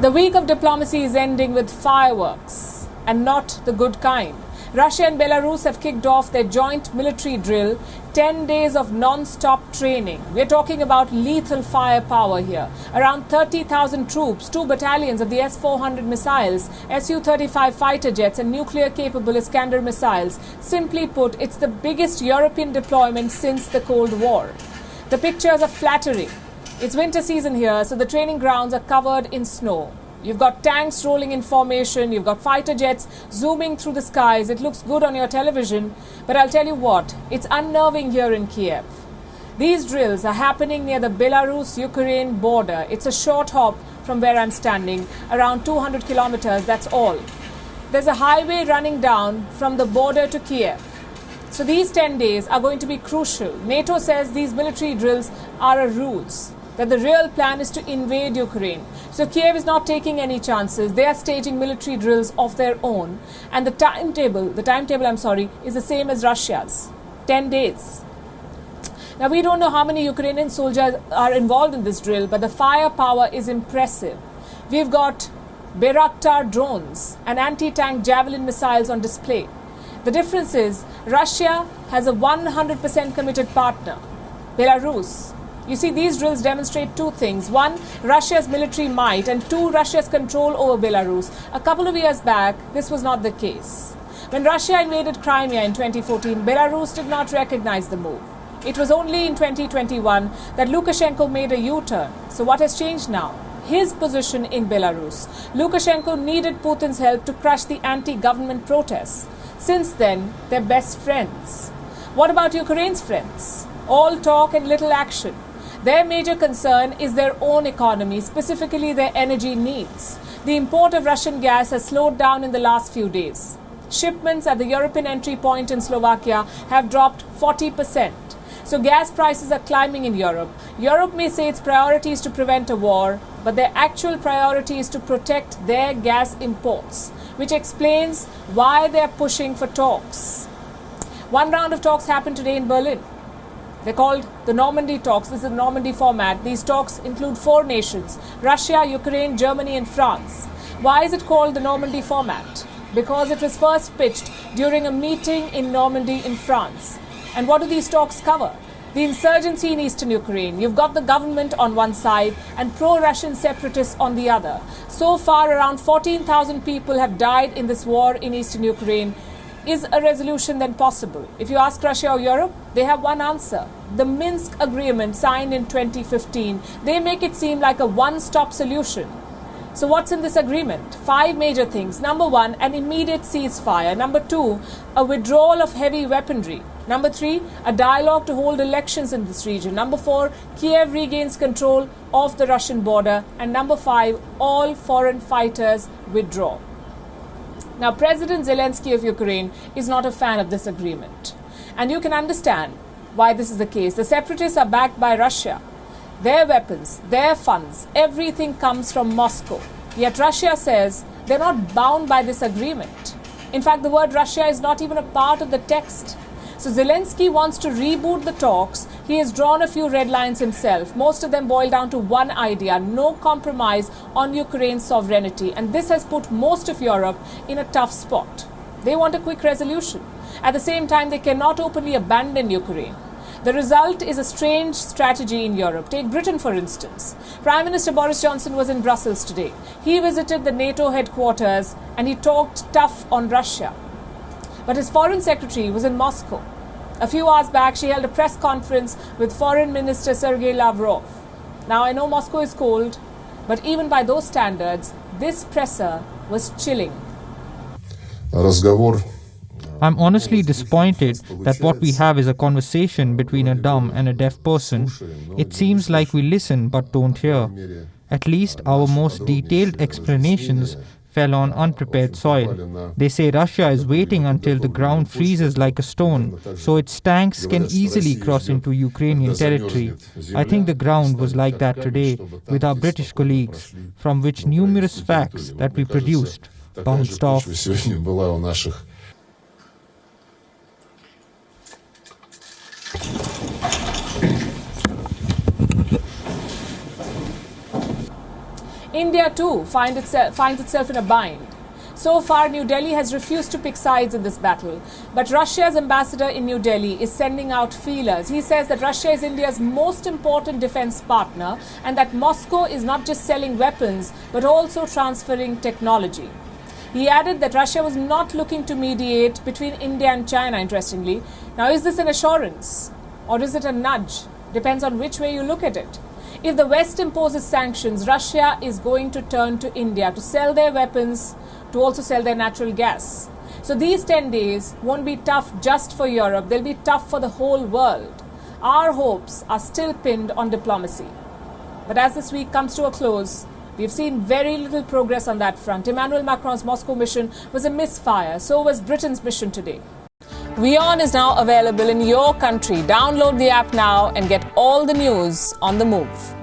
The week of diplomacy is ending with fireworks, and not the good kind. Russia and Belarus have kicked off their joint military drill, 10 days of non-stop training. We're talking about lethal firepower here. Around 30,000 troops, 2 battalions of the S-400 missiles, Su-35 fighter jets and nuclear-capable Iskander missiles. Simply put, it's the biggest European deployment since the Cold War. The pictures are flattering. It's winter season here, so the training grounds are covered in snow. You've got tanks rolling in formation, you've got fighter jets zooming through the skies. It looks good on your television, but I'll tell you what, it's unnerving here in Kiev. These drills are happening near the Belarus-Ukraine border. It's a short hop from where I'm standing, around 200 kilometers, that's all. There's a highway running down from the border to Kiev. So these 10 days are going to be crucial. NATO says these military drills are a ruse, that the real plan is to invade Ukraine. So Kiev is not taking any chances. They are staging military drills of their own. And the timetable, is the same as Russia's. 10 days. Now, we don't know how many Ukrainian soldiers are involved in this drill, but the firepower is impressive. We've got Bayraktar drones and anti-tank Javelin missiles on display. The difference is Russia has a 100% committed partner, Belarus. You see, these drills demonstrate two things. One, Russia's military might, and two, Russia's control over Belarus. A couple of years back, this was not the case. When Russia invaded Crimea in 2014, Belarus did not recognize the move. It was only in 2021 that Lukashenko made a U-turn. So what has changed now? His position in Belarus. Lukashenko needed Putin's help to crush the anti-government protests. Since then, they're best friends. What about Ukraine's friends? All talk and little action. Their major concern is their own economy, specifically their energy needs. The import of Russian gas has slowed down in the last few days. Shipments at the European entry point in Slovakia have dropped 40%. So gas prices are climbing in Europe. Europe may say its priority is to prevent a war, but their actual priority is to protect their gas imports, which explains why they're pushing for talks. One round of talks happened today in Berlin. They're called the Normandy talks. This is the Normandy format. These talks include 4 nations: Russia, Ukraine, Germany and France. Why is it called the Normandy format? Because it was first pitched during a meeting in Normandy in France. And what do these talks cover? The insurgency in eastern Ukraine. You've got the government on one side and pro-Russian separatists on the other. So far, around 14,000 people have died in this war in eastern Ukraine. Is a resolution then possible? If you ask Russia or Europe, they have one answer. The Minsk agreement signed in 2015. They make it seem like a one-stop solution. So what's in this agreement? 5 major things. Number 1, an immediate ceasefire. Number 2, a withdrawal of heavy weaponry. Number 3, a dialogue to hold elections in this region. Number 4, Kiev regains control of the Russian border. And number 5, all foreign fighters withdraw. Now, President Zelensky of Ukraine is not a fan of this agreement. And you can understand why this is the case. The separatists are backed by Russia. Their weapons, their funds, everything comes from Moscow. Yet Russia says they're not bound by this agreement. In fact, the word Russia is not even a part of the text. So Zelensky wants to reboot the talks. He has drawn a few red lines himself. Most of them boil down to one idea: no compromise on Ukraine's sovereignty. And this has put most of Europe in a tough spot. They want a quick resolution. At the same time, they cannot openly abandon Ukraine. The result is a strange strategy in Europe. Take Britain, for instance. Prime Minister Boris Johnson was in Brussels today. He visited the NATO headquarters and he talked tough on Russia. But his foreign secretary was in Moscow. A few hours back, she held a press conference with Foreign Minister Sergei Lavrov. Now, I know Moscow is cold, but even by those standards, this presser was chilling. I'm honestly disappointed that what we have is a conversation between a dumb and a deaf person. It seems like we listen but don't hear. At least our most detailed explanations fell on unprepared soil. They say Russia is waiting until the ground freezes like a stone, so its tanks can easily cross into Ukrainian territory. I think the ground was like that today with our British colleagues, from which numerous facts that we produced bounced off. India too finds itself in a bind. So far, New Delhi has refused to pick sides in this battle. But Russia's ambassador in New Delhi is sending out feelers. He says that Russia is India's most important defense partner and that Moscow is not just selling weapons but also transferring technology. He added that Russia was not looking to mediate between India and China, interestingly. Now, is this an assurance or is it a nudge? Depends on which way you look at it. If the West imposes sanctions, Russia is going to turn to India to sell their weapons, to also sell their natural gas. So these 10 days won't be tough just for Europe, they'll be tough for the whole world. Our hopes are still pinned on diplomacy. But as this week comes to a close, we've seen very little progress on that front. Emmanuel Macron's Moscow mission was a misfire, so was Britain's mission today. WION is now available in your country. Download the app now and get all the news on the move.